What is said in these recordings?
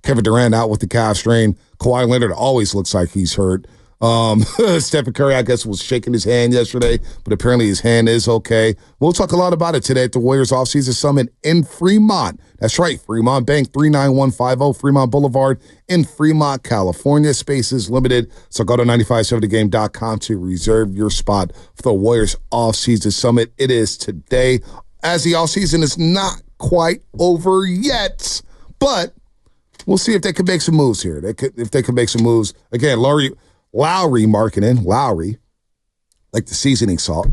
Kevin Durant out with the calf strain. Kawhi Leonard always looks like he's hurt. Stephen Curry, I guess, was shaking his hand yesterday, but apparently his hand is okay. We'll talk a lot about it today at the Warriors Offseason Summit in Fremont. That's right, Fremont Bank, 39150 Fremont Boulevard in Fremont, California. Space is limited, so go to 957thegame.com to reserve your spot for the Warriors Offseason Summit. It is today, as the offseason is not quite over yet, but we'll see if they can make some moves here. If they can make some moves. Again, Lowry marketing, like the seasoning salt.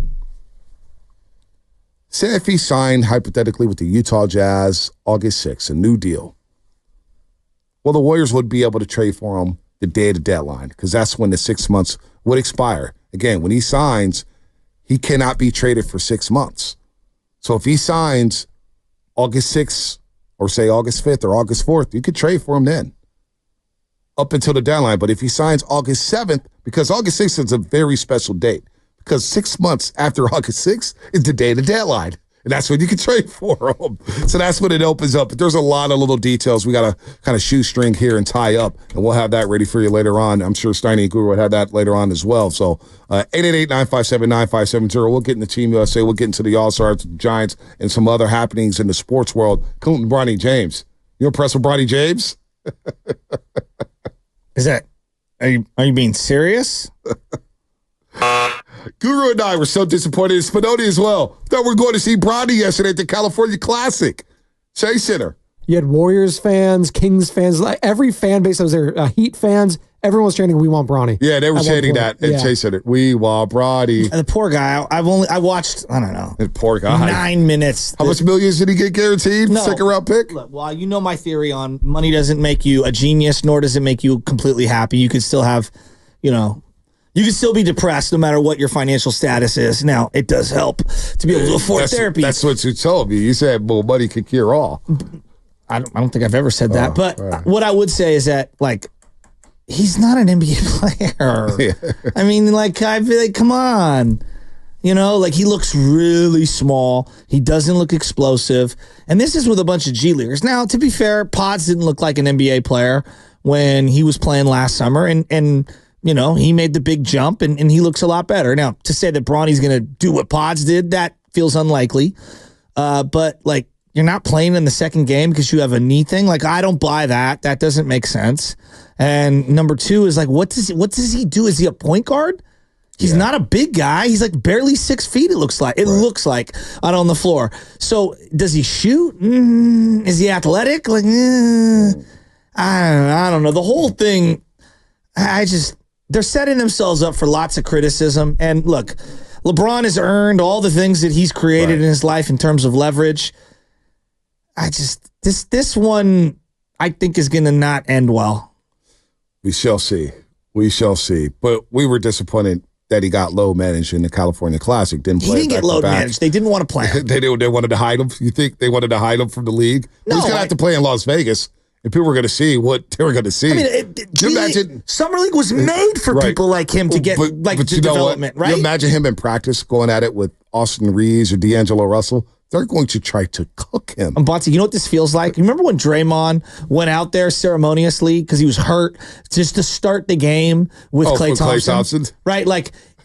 Say if he signed, hypothetically, with the Utah Jazz August 6th, a new deal. Well, the Warriors would be able to trade for him the day of the deadline because that's when the 6 months would expire. Again, when he signs, he cannot be traded for 6 months. So if he signs August 6th or say August 5th or August 4th, you could trade for him then, up until the deadline. But if he signs August 7th, because August 6th is a very special date, because 6 months after August 6th is the day of the deadline. And that's when you can trade for him. So that's when it opens up. But there's a lot of little details we got to kind of shoestring here and tie up, and we'll have that ready for you later on. I'm sure Steiny and Guru would have that later on as well. So 888-957-9570. We'll get into Team USA. We'll get into the All-Stars, Giants, and some other happenings in the sports world, including Bronny James. You impressed with Bronny James? Are you being serious? Guru and I were so disappointed in Spinoni as well. Thought we were going to see Bronny yesterday at the California Classic. Chase Center. You had Warriors fans, Kings fans, like every fan base that was there, Heat fans, everyone was chanting, "We want Bronny." Yeah, they were chanting that at Chase Center. We want Bronny. The poor guy. I watched, I don't know. The poor guy. 9 minutes. How much millions did he get guaranteed? No. Second round pick? Look, well, you know my theory on money doesn't make you a genius, nor does it make you completely happy. You could still have, you can still be depressed no matter what your financial status is. Now, it does help to be able to afford therapy. That's what you told me. You said, well, money can cure all. I don't think I've ever said that. But what I would say is that, he's not an NBA player. Yeah. I mean, I feel like, come on. He looks really small. He doesn't look explosive. And this is with a bunch of G Leaguers. Now, to be fair, Pods didn't look like an NBA player when he was playing last summer. And he made the big jump, and he looks a lot better. Now, to say that Bronny's going to do what Pods did, that feels unlikely. But, you're not playing in the second game because you have a knee thing. I don't buy that. That doesn't make sense. And number two is, what does he do? Is he a point guard? He's not a big guy. He's barely 6 feet, it looks like. Looks like out on the floor. So, does he shoot? Is he athletic? I don't know. The whole thing, they're setting themselves up for lots of criticism. And look, LeBron has earned all the things that he's created in his life in terms of leverage. This one, I think, is going to not end well. We shall see. But we were disappointed that he got low managed in the California Classic. He didn't get low managed. They didn't want to play him. They wanted to hide him. You think they wanted to hide him from the league? No, he's going to have to play in Las Vegas. And people were going to see what they were going to see. Summer League was made for people like him to get development, right? You imagine him in practice going at it with Austin Reeves or D'Angelo Russell. They're going to try to cook him. Bonta, you know what this feels like? You remember when Draymond went out there ceremoniously because he was hurt just to start the game with Klay Thompson? Right?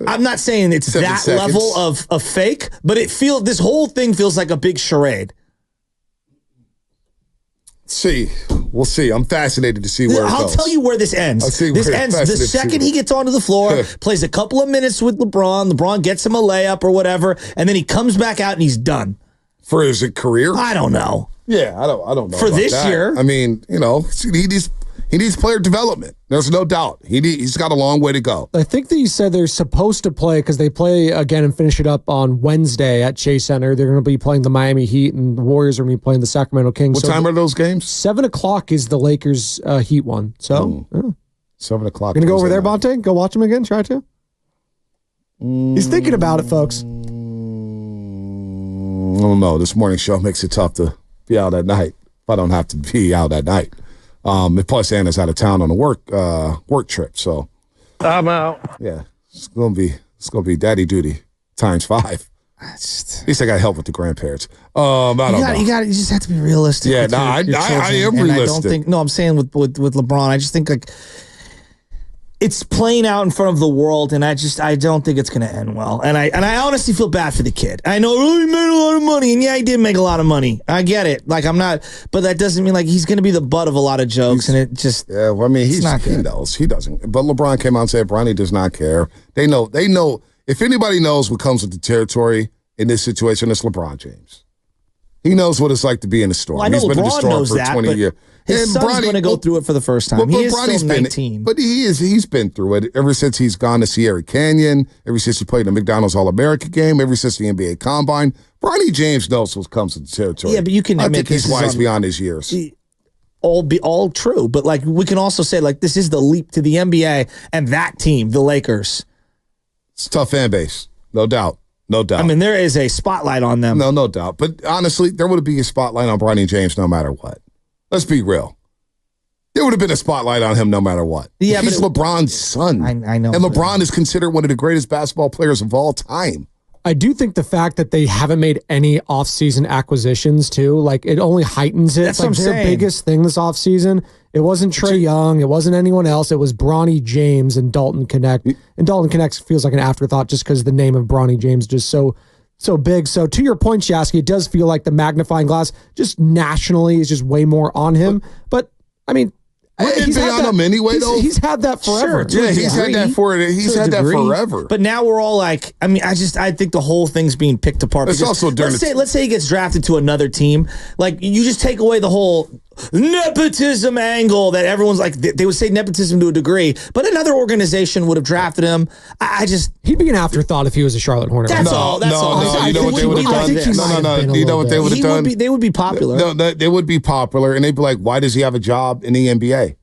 I'm not saying it's 7 that seconds. Level of fake, but this whole thing feels like a big charade. We'll see. I'm fascinated to see where it goes. I'll tell you where this ends. This ends the second he gets onto the floor, plays a couple of minutes with LeBron. LeBron gets him a layup or whatever, and then he comes back out and he's done. For his career? I don't know. Yeah, I don't know. For about this year. I mean, he needs player development. There's no doubt. He's got a long way to go. I think that you said they're supposed to play because they play again and finish it up on Wednesday at Chase Center. They're going to be playing the Miami Heat, and the Warriors are going to be playing the Sacramento Kings. What time are those games? 7 o'clock is the Lakers Heat one. So 7 o'clock. Going to go over there, Bonta? Go watch them again? Try to? He's thinking about it, folks. I don't know. This morning show makes it tough to be out at night. If I don't have to be out at night. Plus, Anna's out of town on a work trip, so I'm out. Yeah, it's gonna be daddy duty times 5 At least I got help with the grandparents. I don't know. You just have to be realistic. Yeah, with I am and realistic. I'm saying with LeBron, I just think like it's playing out in front of the world, and I don't think it's going to end well. And I honestly feel bad for the kid. I know he made a lot of money, and yeah, he did make a lot of money. I get it. Like I'm not, but that doesn't mean like he's going to be the butt of a lot of jokes, and it just yeah. Well, I mean, he knows he doesn't. But LeBron came out and said Bronny does not care. They know. If anybody knows what comes with the territory in this situation, it's LeBron James. He knows what it's like to be in the storm. Well, I know he's been in the LeBron storm knows for that, 20 years. His son's going to go through it for the first time. He is still 19. But he's been through it ever since he's gone to Sierra Canyon, ever since he played in the McDonald's All-America game, ever since the NBA Combine. Bronny James knows what comes with the territory. Yeah, but you can admit I think he's wise beyond his years. All true, but like we can also say like this is the leap to the NBA and that team, the Lakers. It's a tough fan base, no doubt. No doubt. I mean, there is a spotlight on them. No doubt. But honestly, there would be a spotlight on Bronny James no matter what. Let's be real. There would have been a spotlight on him no matter what. Yeah, he's LeBron's son. I know. And LeBron is considered one of the greatest basketball players of all time. I do think the fact that they haven't made any offseason acquisitions too, like it only heightens it. That's like what I'm their saying. biggest thing this offseason. It wasn't Trae Young. It wasn't anyone else. It was Bronny James and Dalton Connect. And Dalton Connect feels like an afterthought just because the name of Bronny James is just so big. So to your point, Shasky, it does feel like the magnifying glass just nationally is just way more on him. But I mean, He's been on him anyway, though. He's had that forever. Sure, yeah, he's had that forever. But now we're all like, I mean, I think the whole thing's being picked apart. It's also during let's say he gets drafted to another team. Like you just take away the whole nepotism angle that everyone's like, they would say nepotism to a degree, but another organization would have drafted him. He'd be an afterthought if he was a Charlotte Hornet. That's all. No. You know what they would have done? No. You know what they would have done? They would be popular. No, they would be popular, and they'd be like, why does he have a job in the NBA?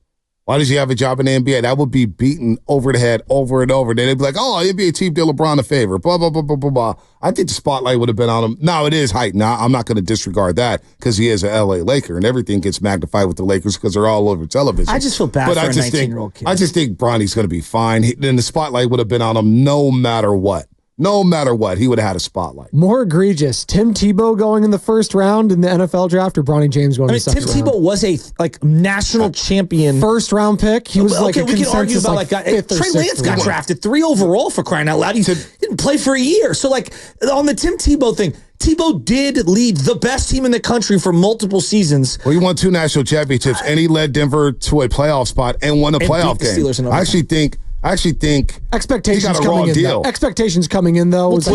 Why does he have a job in the NBA? That would be beaten over the head over and over. Then they'd be like, oh, NBA team did LeBron a favor, blah, blah, blah, blah, blah, blah. I think the spotlight would have been on him. Now, it is heightened. I'm not going to disregard that because he is an LA Laker, and everything gets magnified with the Lakers because they're all over television. I just feel bad for a 19-year-old kid. I just think Bronny's going to be fine. Then the spotlight would have been on him no matter what. No matter what, he would have had a spotlight. More egregious, Tim Tebow going in the first round in the NFL draft or Bronny James going in the second round? Tim Tebow was a national champion. First round pick. He was like a we can argue about Trey Lance got drafted 3 overall for crying out loud. He didn't play for a year. So like on the Tim Tebow thing, Tebow did lead the best team in the country for multiple seasons. Well, he won 2 national championships, and he led Denver to a playoff spot and won a playoff game. I actually think expectations he got a raw coming in. deal. Expectations coming in though. People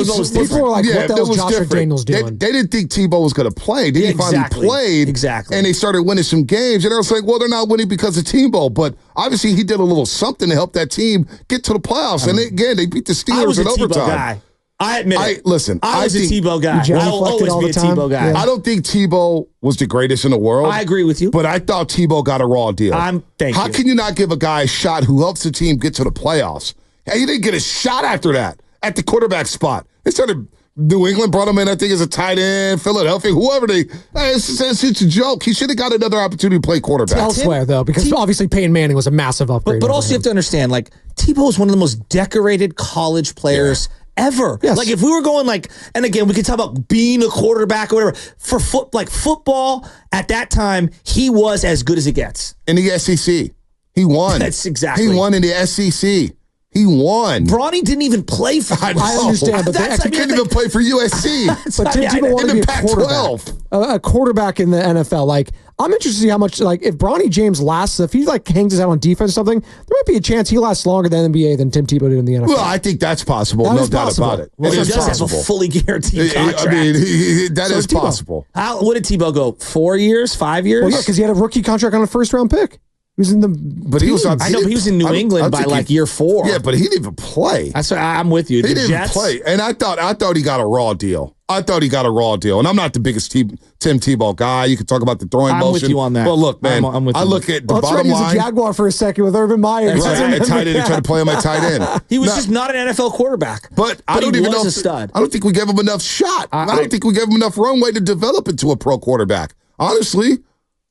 were like, "What the hell is Josh McDaniels doing?" They didn't think Tebow was going to play. Then he finally played, and they started winning some games. And I was like, "Well, they're not winning because of Tebow, but obviously he did a little something to help that team get to the playoffs." And they beat the Steelers in overtime. Guy. I admit it. Listen, I was a Tebow guy. I will always be a Tebow guy. Yeah. I don't think Tebow was the greatest in the world. I agree with you. But I thought Tebow got a raw deal. How can you not give a guy a shot who helps the team get to the playoffs? Hey, he didn't get a shot after that at the quarterback spot. They started New England, brought him in, I think, as a tight end, Philadelphia, whoever it's a joke. He should have got another opportunity to play quarterback. Elsewhere, though, because obviously Peyton Manning was a massive upgrade. But also you have to understand, like, Tebow is one of the most decorated college players ever. Yes. Like if we were going like, and again, we could talk about being a quarterback or whatever. For football at that time, he was as good as it gets. In the SEC, he won. That's exactly. He won in the SEC. He won. Bronny didn't even play for. I understand, but he didn't even play for USC. But Tim Tebow wanted to be a quarterback. A quarterback in the NFL. Like, I'm interested to see how much, like, if Bronny James lasts, if he, like, hangs his out on defense or something, there might be a chance he lasts longer than the NBA than Tim Tebow did in the NFL. Well, I think that's possible. No doubt about it. Well, he does have a fully guaranteed contract. I mean, that is possible. What did Tebow go? 4 years? 5 years? Well, yeah, because he had a rookie contract on a first-round pick. He was in the. But he was on. I know, but he was in New England by like year 4. Yeah, but he didn't even play. That's what I'm with you. He didn't even play, and I thought he got a raw deal. And I'm not the biggest Tim Tebow guy. You can talk about the throwing motion. I'm with you on that. But look, man, I'm with you. I look at the bottom line. He was a Jaguar for a second with Urban Meyer. Right, tight end, and tried to play him at tight end. He was just not an NFL quarterback. But I don't even know. A stud. I don't think we gave him enough shot. I don't think we gave him enough runway to develop into a pro quarterback.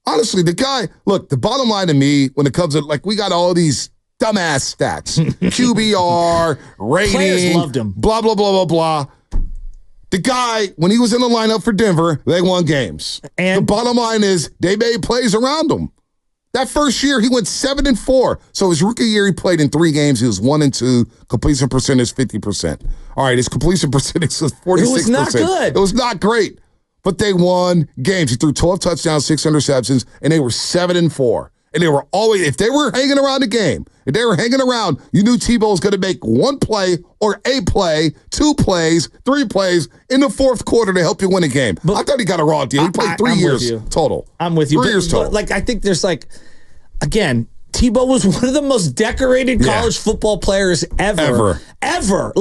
Honestly, the guy, look, the bottom line to me, when it comes to, like, we got all these dumbass stats. QBR, rating. Players loved him. Blah, blah, blah, blah, blah. The guy, when he was in the lineup for Denver, they won games. And the bottom line is they made plays around him. That first year, he went 7-4. So his rookie year, he played in 3 games. He was 1-2. Completion percentage 50%. All right, his completion percentage was 46%. It was not good. It was not great. But they won games. He threw 12 touchdowns, 6 interceptions, and they were 7-4. And they were always, if they were hanging around the game, if they were hanging around, you knew Tebow was going to make 1 play or a play, 2 plays, 3 plays in the fourth quarter to help you win a game. But I thought he got a raw deal. He played 3 years total. I'm with you. 3 years total. But, like, I think there's again, Tebow was one of the most decorated college football players ever. Ever.